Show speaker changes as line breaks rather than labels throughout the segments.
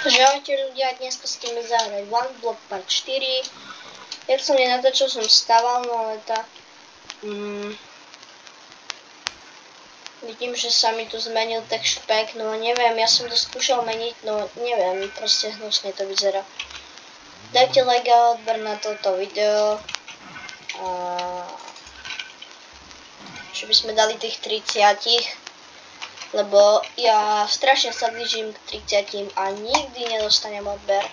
Takže ahojte ľudia, dneska s tým zahrať One Block Part 4. Jak som nenatočil, som stával, no ale tak vidím, že sa mi tu zmenil text pack, no neviem, ja som to skúšal meniť, no neviem, proste hnusne to vyzerá. Dajte like a odber na toto video. Že by sme dali tých 30. Lebo ja strašne sa blížim k 30 a nikdy nedostanem odber.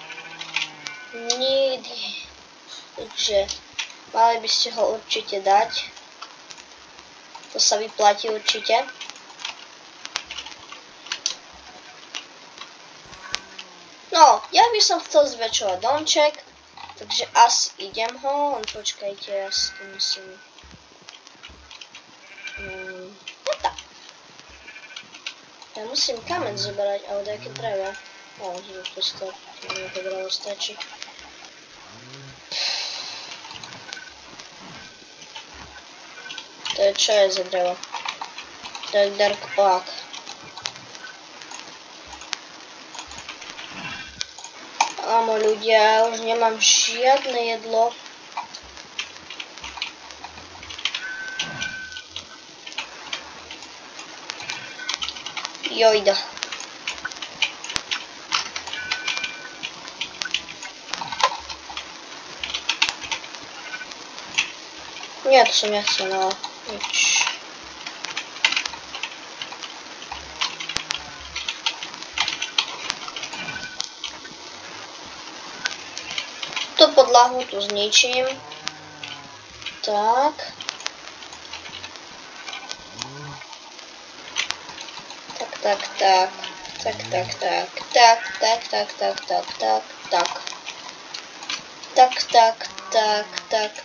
Nikdy. Takže mali by ste ho určite dať. To sa vyplatí určite. No, ja by som chcel zväčšovať domček. Takže asi idem ho. Počkajte, ja si to musím. No tak. Ja musím kameň zoberať, ale nejaké drevo. To drevo stačí. To je čo je za drevo? To je dark oak. Áno ľudia, už nemám žiadne jedlo. Jojda. Nie, to som nechcel, ale nič. Tu podlahu tu zničím. Tak. Tak.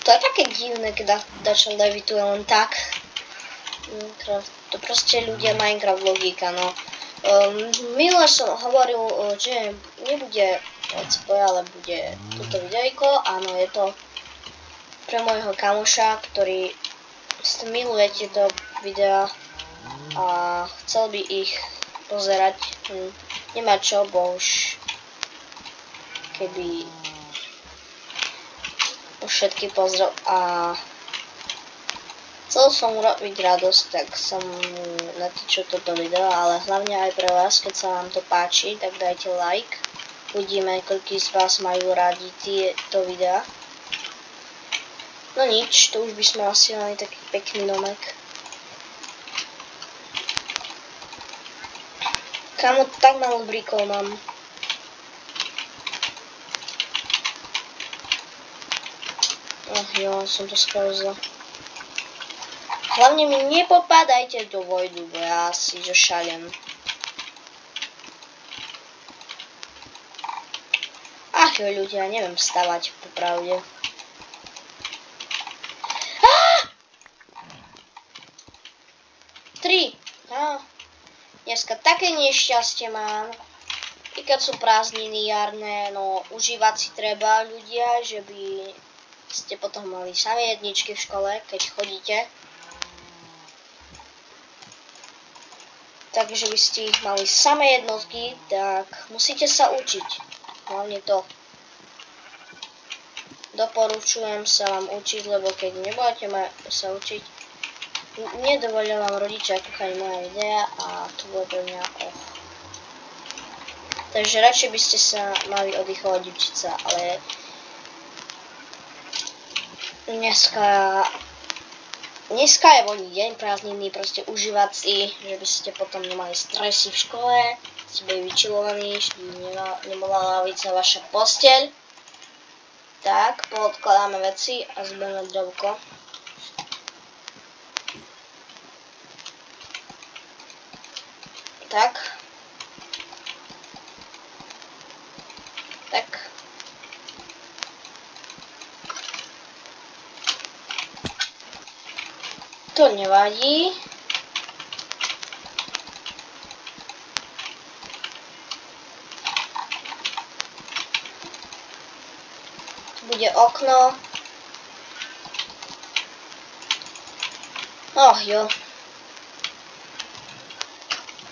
To je také divné, keď dačo levituje len tak. To proste ľudia Minecraft logika, no. Minule som hovoril, že nebude let's play, ale bude toto videjko. Áno, je to pre môjho kamoša, ktorý miluje tieto videá a chcel by ich pozerať. Nemá čo, bo už keby už všetky pozrel a chcel som urobiť radosť, tak som natočil toto video, ale hlavne aj pre vás, keď sa vám to páči, tak dajte like. Uvidíme, koľký z vás majú rádi tieto videá. No nič, to už by sme asi mali taký pekný domek. Kámo, tak málo bríkov mám. Jo, som to sklauzla. Hlavne mi nepopadajte do vojdu, bo ja si zošalem. Ach jo, ľudia, neviem stavať, popravde. 3. Dneska také nešťastie mám. I keď sú prázdniny jarné, no užívať si treba ľudia, že by ste potom mali samé jedničky v škole, keď chodíte. Takže by ste ich mali samé jednotky, tak musíte sa učiť. Hlavne to. Doporučujem sa vám učiť, lebo keď nebudete sa učiť, nedovolia vám rodičia kúkať moje videa a to bude pre mňa Takže radšej by ste sa mali oddychovať učiť sa, ale dneska je voľný deň, prázdniny, proste užívať si, že by ste potom nemali stresy v škole, ste boli vyčilovaní, že by nebola lavica vaša posteľ. Tak, poodkladáme veci a zberme drevko. Tak. To nevadí. Tu bude okno. Jo.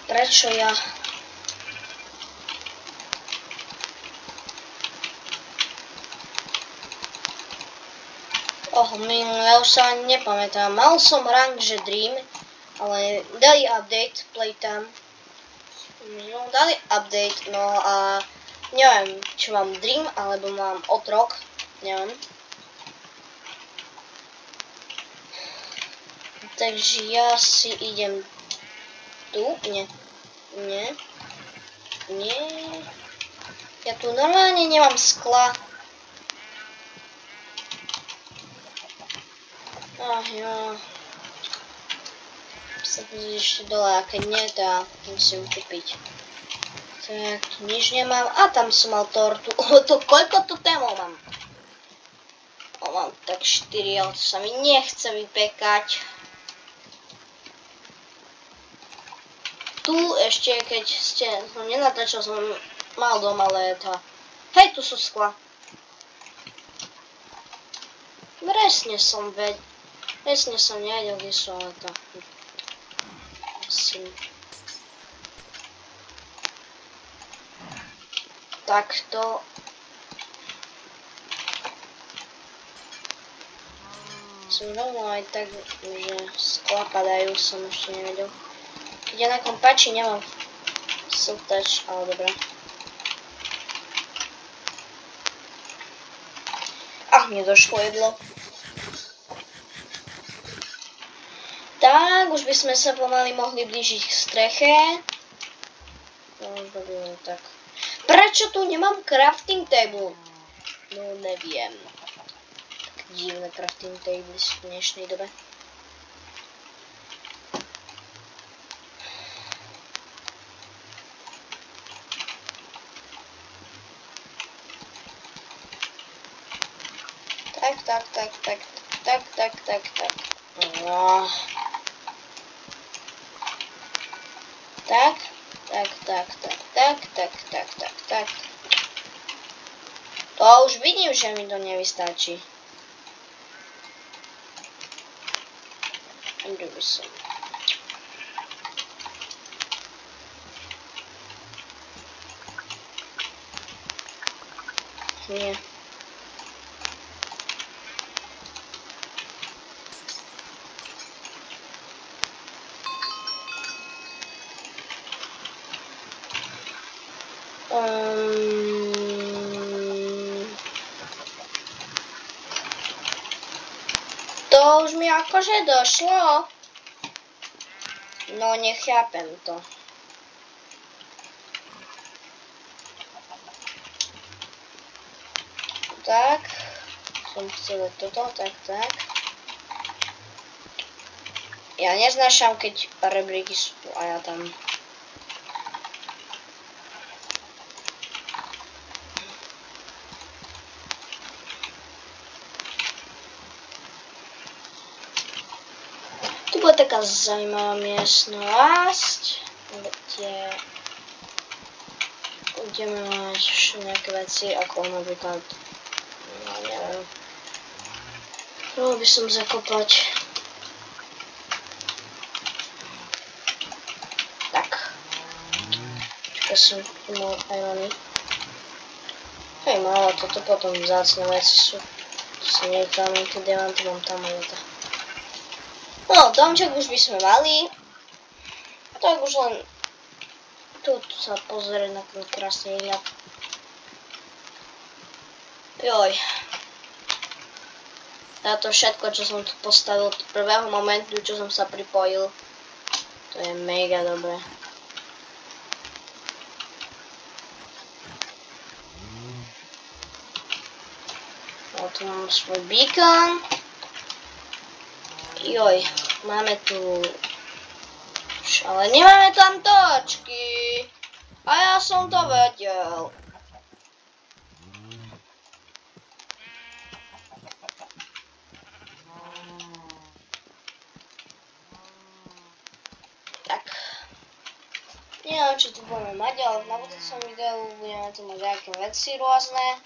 Prečo ja? Ja už sa ani nepamätám. Mal som rank, že Dream, ale dali update, playtime. Dali update, no a neviem, či mám Dream, alebo mám Otrok, neviem. Takže ja si idem tu, nie. Ja tu normálne nemám skla. Jo. Sa pozrieť ešte dole, a keď nie, to musím kúpiť. Tak, tu nič nemám. A tam som mal tortu. Koľko tu témov mám? Mám tak 4, ale to sa mi nechce vypekať. Tu ešte, keď ste nenatáčal, som mal doma léta. Hej, tu sú skla. Presne som nevedel, kde sú léta. Takto. Som rovno aj tak, že skla padajú, som ešte nevedel. Keď ja na kompači nemám siltač, ale dobré. Mne došlo jedlo. Tak, už by sme sa pomaly mohli blížiť k streche. No, už by bylo tak. Prečo tu nemám crafting table? No, neviem. Tak divné crafting tables v dnešnej dobe. Tak. No. Tak. To už vidím, že mi to nevystačí. Kde by som? Nie. To už mi akože došlo. No, nechápem to. Tak. Som chcel toto, tak. Ja neznášam, keď rebríky sú a ja tam. Tu bola taká zaujímavá miestnosť, kde budeme mať nejaké veci, ako napríklad, no neviem, mohol by som zakopať. Tak. Čakaj som tu mal irony. Hej, málo, toto potom vzácne veci sú. Tu sa niekam, nejaké diamanty mám tam ale to. No, domček už by sme mali. Tak už len tu sa pozrieť na ten krásny výhľad. Joj. A to všetko, čo som tu postavil od prvého momentu, čo som sa pripojil. To je mega dobré. No, tu mám svoj beacon. Joj, máme tu... Ale nemáme tam točky. A ja som to vedel. Tak. Neviem, či tu budeme mať, ale na budúcom videu budeme tu mať nejaké veci rôzne.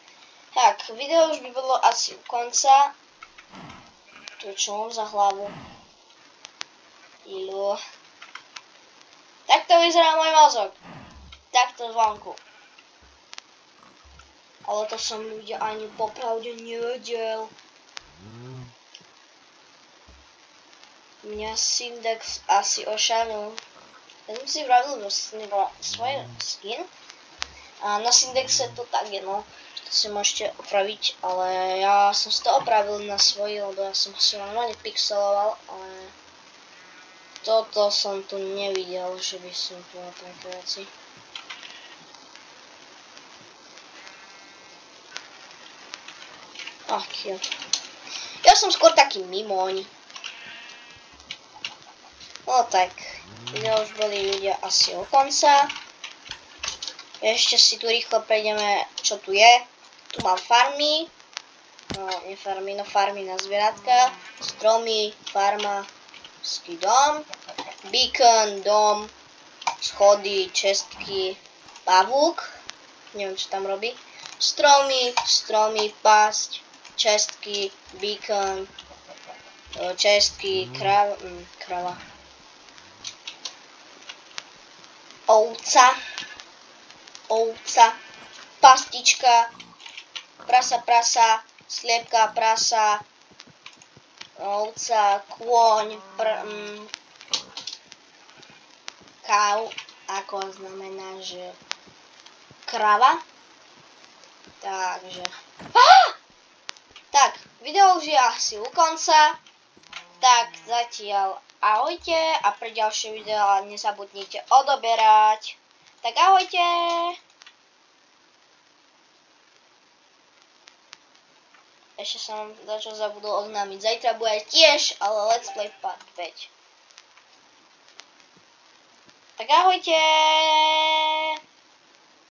Tak, video už by bolo asi u konca. Tu čo mám za hlavu? Ilu. Takto vyzerá môj mozog. Takto zvonku. Ale to som ľudia ani popravde nevedel. Mňa Syndex asi ošalil. Ja som si vravil, že nebol svoj skin. A na Syndexe to tak je, no. To si môžete opraviť, ale ja som si to opravil na svoj, lebo ja som si normálne pixeloval, ale toto som tu nevidel, že by som tu mal také veci. Ach, jo. Ja som skôr taký mimoň. No tak, kde už boli ľudia asi u konca. Ešte si tu rýchlo prejdeme, čo tu je. Tu mám farmy. No, nie farmy, no farmy na zvieratka. Stromy, farma, dom. Beacon, dom, schody, čestky, pavúk. Neviem, čo tam robí. Stromy, pasť, čestky, beacon, čestky, krava. Ovca, pastička, prasa, sliepka, prasa, ovca, kôň, cow, ako znamená, že krava. Takže tak, video už je asi u konca. Tak zatiaľ ahojte a pre ďalšie videá nezabudnite odoberať. Tak ahojte! Ešte som začal zabudol oznámiť. Zajtra bude tiež, ale Let's Play Part 5. Tak ahojte!